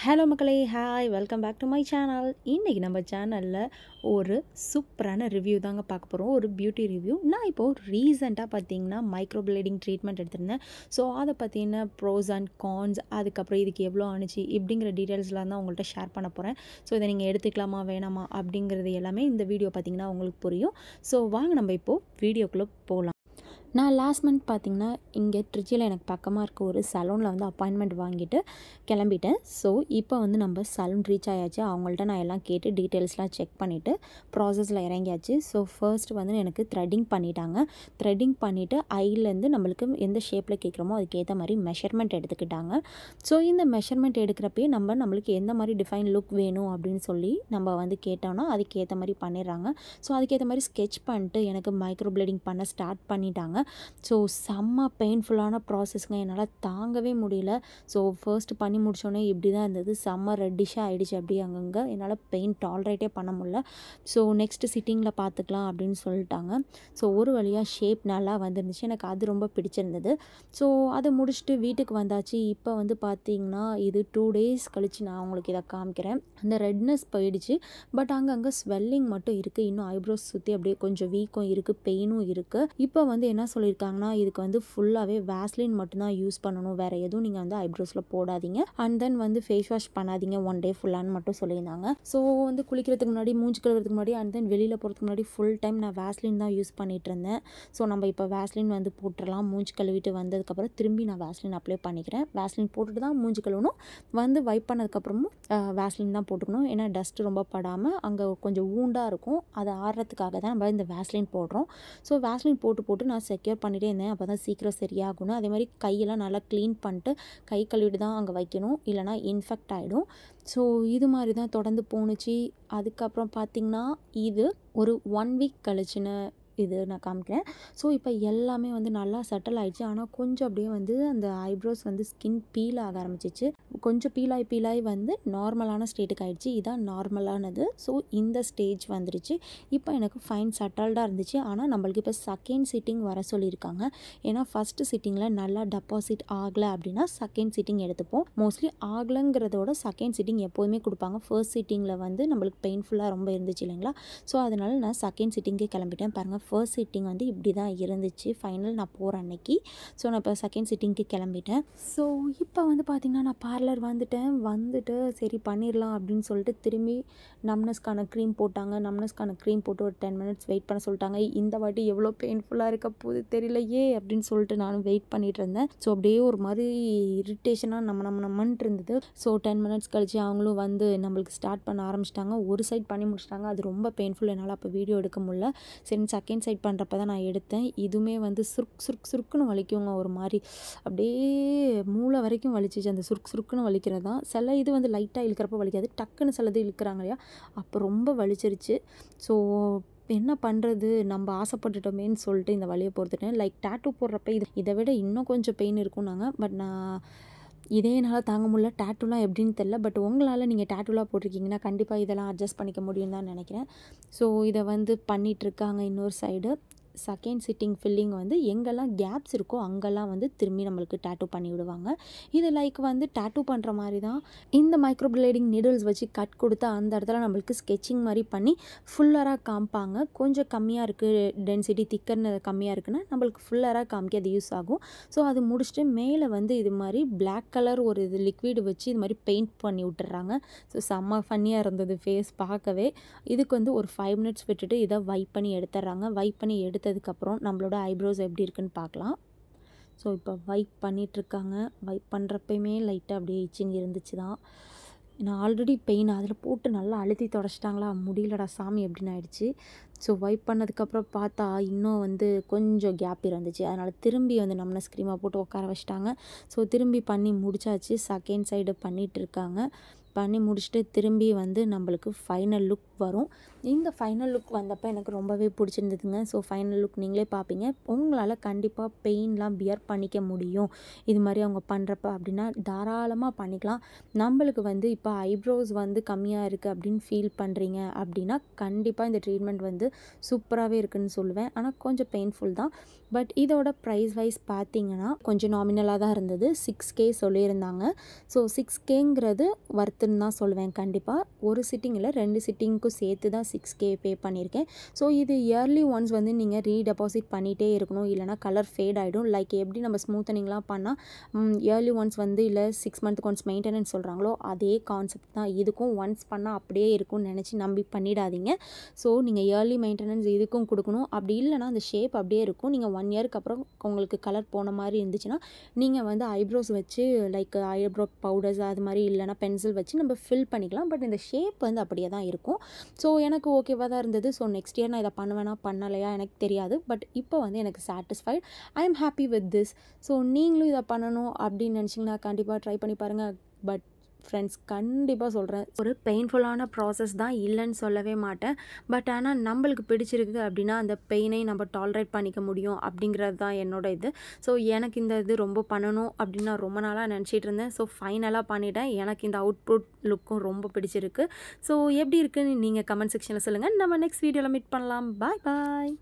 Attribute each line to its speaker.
Speaker 1: Hello மக்களே, hi welcome back to my channel. இன்றைக்கி நம்ம சேனலில் ஒரு சூப்பரான ரிவ்யூ தாங்க பார்க்க போகிறோம். ஒரு பியூட்டி ரிவ்யூ. நான் இப்போது ரீசெண்டாக பார்த்தீங்கன்னா மைக்ரோபிளேடிங் ட்ரீட்மெண்ட் எடுத்திருந்தேன். ஸோ அதை பார்த்தீங்கன்னா ப்ரோஸ் அண்ட் கான்ஸ், அதுக்கப்புறம் இதுக்கு எவ்வளோ ஆணுச்சு இப்படிங்கிற டீட்டெயில்ஸ்லாம் தான் உங்கள்கிட்ட ஷேர் பண்ண போகிறேன். ஸோ இதை நீங்கள் எடுத்துக்கலாமா வேணாமா அப்படிங்கிறது எல்லாமே இந்த வீடியோ பார்த்தீங்கன்னா உங்களுக்கு புரியும். ஸோ வாங்க நம்ம இப்போது வீடியோக்குள்ளே போகலாம். நான் லாஸ்ட் மந்த் பார்த்திங்கன்னா இங்கே ட்ரிச்சியில் எனக்கு பக்கமாக இருக்க ஒரு சலூனில் வந்து அப்பாயின்மெண்ட் வாங்கிட்டு கிளம்பிட்டேன். ஸோ இப்போ வந்து நம்ம சலூன் ரீச் ஆயாச்சு. அவங்கள்ட்ட நான் எல்லாம் கேட்டு டீட்டெயில்ஸ்லாம் செக் பண்ணிவிட்டு ப்ராசஸில் இறங்கியாச்சு. ஸோ ஃபர்ஸ்ட் வந்து எனக்கு த்ரெட்டிங் பண்ணிட்டாங்க. த்ரெட்டிங் பண்ணிவிட்டு ஐலேருந்து நம்மளுக்கு எந்த ஷேப்பில் கேட்குறோமோ அதுக்கேற்ற மாதிரி மெஷர்மெண்ட் எடுத்துக்கிட்டாங்க. ஸோ இந்த மெஷர்மெண்ட் எடுக்கிறப்பே நம்மளுக்கு எந்த மாதிரி டிஃபைன் லுக் வேணும் அப்படின்னு சொல்லி நம்ம வந்து கேட்டோம்னா அதுக்கேற்ற மாதிரி பண்ணிடுறாங்க. ஸோ அதுக்கேற்ற மாதிரி ஸ்கெட்ச் பண்ணிட்டு எனக்கு மைக்ரோபிளேடிங் பண்ண ஸ்டார்ட் பண்ணிட்டாங்க. ஸோ செம்ம பெயின்ஃபுல்லான ப்ராசஸ்ங்க. என்னால் தாங்கவே முடியல. ஸோ ஃபர்ஸ்ட் பண்ணி முடித்தோடனே இப்படி தான் இருந்தது. செம்ம ரெட்டிஷாக ஆகிடுச்சு. அப்படியே அங்கங்கே என்னால் பெயின் டாலரேட்டே பண்ண முடியல. ஸோ நெக்ஸ்ட்டு சிட்டிங்கில் பார்த்துக்கலாம் அப்படின்னு சொல்லிட்டாங்க. ஸோ ஒரு வழியாக ஷேப் நல்லா வந்துருந்துச்சு. எனக்கு அது ரொம்ப பிடிச்சிருந்தது. ஸோ அதை முடிச்சுட்டு வீட்டுக்கு வந்தாச்சு. இப்போ வந்து பார்த்திங்கன்னா இது 2 days கழித்து நான் உங்களுக்கு இதை காமிக்கிறேன். அந்த ரெட்னஸ் போயிடுச்சு. பட் அங்கங்கே ஸ்வெல்லிங் மட்டும் இருக்குது. இன்னும் ஐப்ரோஸ் சுற்றி அப்படியே கொஞ்சம் வீக்கம் இருக்குது, பெயினும் இருக்குது. இப்போ வந்து என்ன சொல்லியிருக்காங்கன்னா இதுக்கு வந்து ஃபுல்லாகவே வேஸ்லின் மட்டும்தான் யூஸ் பண்ணணும், வேறு எதுவும் நீங்கள் வந்து ஐப்ரோஸில் போடாதீங்க, அண்ட் தென் வந்து ஃபேஸ் வாஷ் பண்ணாதீங்க 1 day ஃபுல்லான்னு மட்டும் சொல்லியிருந்தாங்க. ஸோ வந்து குளிக்கிறதுக்கு முன்னாடி, மூஞ்சி கழுவுறதுக்கு முன்னாடி, அண்ட் தென் வெளியில் போகிறதுக்கு முன்னாடி ஃபுல் டைம் நான் வேஸ்லின் தான் யூஸ் பண்ணிகிட்டு இருந்தேன். ஸோ நம்ம இப்போ வேஸ்லின் வந்து போட்டுடலாம். மூஞ்சி கழுவிட்டு வந்ததுக்கப்புறம் திரும்பி நான் வேஸ்லின் அப்ளை பண்ணிக்கிறேன். வேஸ்லின் போட்டுட்டு தான் மூஞ்சி கழுவணும். வந்து வைப் பண்ணதுக்கப்புறமும் வேஸ்லின் தான் போட்டுக்கணும். ஏன்னா டஸ்ட்டு ரொம்ப படாமல் அங்கே கொஞ்சம் ஊண்டாக இருக்கும். அதை ஆடுறதுக்காக தான் நம்ம இந்த வேஸ்லின் போடுறோம். ஸோ வேஸ்லின் போட்டு நான் செக்யூர் பண்ணிகிட்டே இருந்தேன். அப்போ தான் சீக்கிரம் சரியாகணும். அதே மாதிரி கையெல்லாம் நல்லா க்ளீன் பண்ணிட்டு கை கழுவிட்டு தான் அங்கே வைக்கணும், இல்லைனா இன்ஃபெக்ட் ஆகிடும். ஸோ இது மாதிரி தான் தொடர்ந்து போணுச்சு. அதுக்கப்புறம் பார்த்திங்கன்னா இது ஒரு 1 week கழிச்சுன்னு இது நான் காமிக்கிறேன். ஸோ இப்போ எல்லாமே வந்து நல்லா செட்டில் ஆகிடுச்சு. ஆனால் கொஞ்சம் அப்படியே வந்து அந்த ஐப்ரோஸ் வந்து ஸ்கின் பீல் ஆக ஆரம்பிச்சிச்சு. கொஞ்சம் பீலாகி வந்து நார்மலான ஸ்டேட்டுக்கு ஆகிடுச்சு. இதான் நார்மலானது. ஸோ இந்த ஸ்டேஜ் வந்துருச்சு. இப்போ எனக்கு ஃபைன் செட்டல்டாக இருந்துச்சு. ஆனால் நம்மளுக்கு இப்போ செகண்ட் சிட்டிங் வர சொல்லியிருக்காங்க. ஏன்னா ஃபஸ்ட்டு சிட்டிங்கில் நல்லா டெபாசிட் ஆகலை அப்படின்னா செகண்ட் சிட்டிங் எடுத்துப்போம். மோஸ்ட்லி ஆகலைங்கிறதோட செகண்ட் சிட்டிங் எப்போதுமே கொடுப்பாங்க. ஃபர்ஸ்ட் சிட்டிங்கில் வந்து நம்மளுக்கு பெயின்ஃபுல்லாக ரொம்ப இருந்துச்சு இல்லைங்களா. ஸோ அதனால் நான் செகண்ட் சிட்டிங்கே கிளம்பிட்டேன். பாருங்கள், ஃபர்ஸ்ட் சிட்டிங் வந்து இப்படி தான் இருந்துச்சு ஃபைனல் நான் போகிற அன்னைக்கு. ஸோ நான் இப்போ செகண்ட் சிட்டிங்க்கு கிளம்பிட்டேன். ஸோ இப்போ வந்து பார்த்திங்கன்னா நான் பார்லர் வந்துட்டு சரி பண்ணிடலாம் அப்படின்னு சொல்லிட்டு திரும்பி நம்னஸ்க்கான க்ரீம் போட்டாங்க. நம்னஸ்க்கான க்ரீம் போட்டு ஒரு 10 minutes வெயிட் பண்ண சொல்லிட்டாங்க. இந்த வாட்டி எவ்வளோ பெயின்ஃபுல்லாக இருக்க போது தெரியலையே அப்படின்னு சொல்லிட்டு நானும் வெயிட் பண்ணிகிட்டு இருந்தேன். ஸோ அப்படியே ஒரு மாதிரி இரிட்டேஷனாக நம்மன்ட்டு இருந்தது. ஸோ 10 minutes கழிச்சு அவங்களும் வந்து நம்மளுக்கு ஸ்டார்ட் பண்ண ஆரம்பிச்சிட்டாங்க. ஒரு சைட் பண்ணி முடிச்சிட்டாங்க. அது ரொம்ப பெயின்ஃபுல். என்னால் அப்போ வீடியோ எடுக்க முடியல. சரி செகண்ட் சைட் பண்ணுறப்ப தான் நான் எடுத்தேன். இதுவுமே வந்து சுருக்குன்னு வலிக்குங்க. ஒரு மாதிரி அப்படியே மூளை வரைக்கும் வலிச்சிச்சு. அந்த சுருக்குன்னு வலிக்கிறது தான். சில இது வந்து லைட்டாக இழுக்கிறப்ப வலிக்காது, டக்குன்னு சிலது இழுக்கிறாங்க இல்லையா, அப்போ ரொம்ப வலிச்சிருச்சு. ஸோ என்ன பண்ணுறது, நம்ம ஆசைப்பட்டுட்டோமேன்னு சொல்லிட்டு இந்த வலியை பொறுத்துட்டேன். லைக் டேட்டூ போடுறப்ப இதை விட இன்னும் கொஞ்சம் பெயின் இருக்கும்னாங்க. பட் நான் இதே என்னால் தாங்க முடியல. டேட்டூலாம் எப்படின்னு தெரில. பட் உங்களால் நீங்கள் டேட்டூலாம் போட்டிருக்கீங்கன்னா கண்டிப்பாக இதெல்லாம் அட்ஜஸ்ட் பண்ணிக்க முடியும் தான் நினைக்கிறேன். ஸோ இதை வந்து பண்ணிகிட்ருக்காங்க. இன்னொரு சைடு செகண்ட் சிட்டிங் ஃபில்லிங் வந்து எங்கெல்லாம் கேப்ஸ் இருக்கோ அங்கெல்லாம் வந்து திரும்பி நம்மளுக்கு டேட்டூ பண்ணி விடுவாங்க. இது லைக் வந்து டேட்டூ பண்ணுற மாதிரி தான். இந்த மைக்ரோபிளேடிங் நீடில்ஸ் வச்சு கட் கொடுத்து அந்த இடத்துல நம்மளுக்கு ஸ்கெட்சிங் மாதிரி பண்ணி ஃபுல்லராக காமிப்பாங்க. கொஞ்சம் கம்மியாக இருக்குது, டென்சிட்டி திக்கர்னு கம்மியாக இருக்குன்னா நம்மளுக்கு ஃபுல்லராக காமிக்க அது யூஸ் ஆகும். ஸோ அது முடிச்சுட்டு மேலே வந்து இது மாதிரி பிளாக் கலர் ஒரு இது லிக்விட் வச்சு இது மாதிரி பெயிண்ட் பண்ணி விட்டுறாங்க. ஸோ செம்ம ஃபன்னியாக இருந்தது ஃபேஸ் பார்க்கவே. இதுக்கு வந்து ஒரு 5 minutes விட்டுட்டு இதை வைப் பண்ணி எடுத்துடுறாங்க. வைப் பண்ணி எடுத்ததுக்கப்புறம் நம்மளோட ஐப்ரோஸ் எப்படி இருக்குன்னு பார்க்கலாம். ஸோ இப்போ வைப் பண்ணிகிட்ருக்காங்க. வைப் பண்ணுறப்பயுமே லைட்டாக அப்படியே இச்சிங் இருந்துச்சு தான். நான் ஆல்ரெடி பெயின் அதில் போட்டு நல்லா அழுத்தி தொடச்சிட்டாங்களா, முடியலடா சாமி அப்படின்னு ஆயிடுச்சு. ஸோ வைப் பண்ணதுக்கப்புறம் பார்த்தா இன்னும் வந்து கொஞ்சம் கேப் இருந்துச்சு. அதனால் திரும்பி வந்து நம்ம ஸ்க்ரீமாக போட்டு உட்கார வச்சிட்டாங்க. ஸோ திரும்பி பண்ணி முடிச்சாச்சு. செகண்ட் சைடு பண்ணிகிட்ருக்காங்க. பண்ணி முடிச்சுட்டு திரும்பி வந்து நம்மளுக்கு ஃபைனல் லுக் வரும். இந்த ஃபைனல் லுக் வந்தப்போ எனக்கு ரொம்பவே பிடிச்சிருந்ததுங்க. ஸோ ஃபைனல் லுக் நீங்களே பார்ப்பீங்க. உங்களால் கண்டிப்பாக பெயின்லாம் பியர் பண்ணிக்க முடியும் இது மாதிரி அவங்க பண்ணுறப்ப அப்படின்னா தாராளமாக பண்ணிக்கலாம். நம்மளுக்கு வந்து இப்போ ஐப்ரோஸ் வந்து கம்மியாக இருக்குது அப்படின்னு ஃபீல் பண்ணுறீங்க அப்படின்னா கண்டிப்பாக இந்த ட்ரீட்மெண்ட் வந்து சூப்பராகவே இருக்குன்னு சொல்லுவேன். ஆனால் கொஞ்சம் பெயின்ஃபுல் தான். பட் இதோட ப்ரைஸ் வைஸ் பார்த்தீங்கன்னா கொஞ்சம் நாமினலாக தான் இருந்தது. 6K சொல்லியிருந்தாங்க. ஸோ 6Kங்கிறது வர்த்துன்னு தான் சொல்லுவேன் கண்டிப்பாக. ஒரு சிட்டிங்கில் 2 சிட்டிங்க்கும் சேர்த்து தான் 6K பே பண்ணியிருக்கேன். ஸோ இது இயர்லி ஒன்ஸ் வந்து நீங்கள் ரீடெபாசிட் பண்ணிகிட்டே இருக்கணும், இல்லைனா கலர் ஃபேட் ஆகிடும். லைக் எப்படி நம்ம ஸ்மூத்தனிங்லாம் பண்ணால் இயர்லி ஒன்ஸ் வந்து இல்லை 6 மந்த்துக்கு ஒன்ஸ் மெயின்டெனன்ஸ் சொல்கிறாங்களோ அதே கான்செப்ட் தான் இதுக்கும். ஒன்ஸ் பண்ணால் அப்படியே இருக்கும்னு நினச்சி நம்பி பண்ணிடாதீங்க. ஸோ நீங்கள் இயர்லி மெயின்டெனன்ஸ் இதுக்கும் கொடுக்கணும். அப்படி இல்லைனா அந்த ஷேப் அப்படியே இருக்கும். நீங்கள் 1 இயருக்கு அப்புறம் உங்களுக்கு கலர் போன மாதிரி இருந்துச்சுன்னா நீங்கள் வந்து ஐப்ரோஸ் வச்சு லைக் ஐப்ரோ பவுடர்ஸ் அது மாதிரி இல்லைனா பென்சில் வச்சு நம்ம ஃபில் பண்ணிக்கலாம். பட் இந்த ஷேப் வந்து அப்படியே தான் இருக்கும். ஸோ எனக்கு ஓகேவாக தான் இருந்தது. ஸோ நெக்ஸ்ட் இயர் நான் இதை பண்ணுவேனா பண்ணலையா எனக்கு தெரியாது. பட் இப்போ வந்து எனக்கு satisfied. I am happy with this. So நீங்களும் இதை பண்ணணும் அப்படின்னு நினச்சிங்கன்னா கண்டிப்பாக ட்ரை பண்ணி பாருங்கள். பட் ஃப்ரெண்ட்ஸ் கண்டிப்பாக சொல்கிறேன், ஒரு பெயின்ஃபுல்லான ப்ராசஸ் தான், இல்லைன்னு சொல்லவே மாட்டேன். பட் ஆனால் நம்மளுக்கு பிடிச்சிருக்கு அப்படின்னா அந்த பெயினை நம்ம டாலரேட் பண்ணிக்க முடியும் அப்படிங்கிறது தான் என்னோட இது. ஸோ எனக்கு இந்த இது ரொம்ப பண்ணணும் அப்படின்னு நான் ரொம்ப நாளாக நினச்சிட்டு இருந்தேன். ஸோ ஃபைனலாக பண்ணிட்டேன். எனக்கு இந்த அவுட்புட் லுக்கும் ரொம்ப பிடிச்சிருக்கு. ஸோ எப்படி இருக்குன்னு நீங்கள் கமெண்ட் செக்ஷனில் சொல்லுங்கள். நம்ம நெக்ஸ்ட் வீடியோவில் மீட் பண்ணலாம். பாய் பாய்.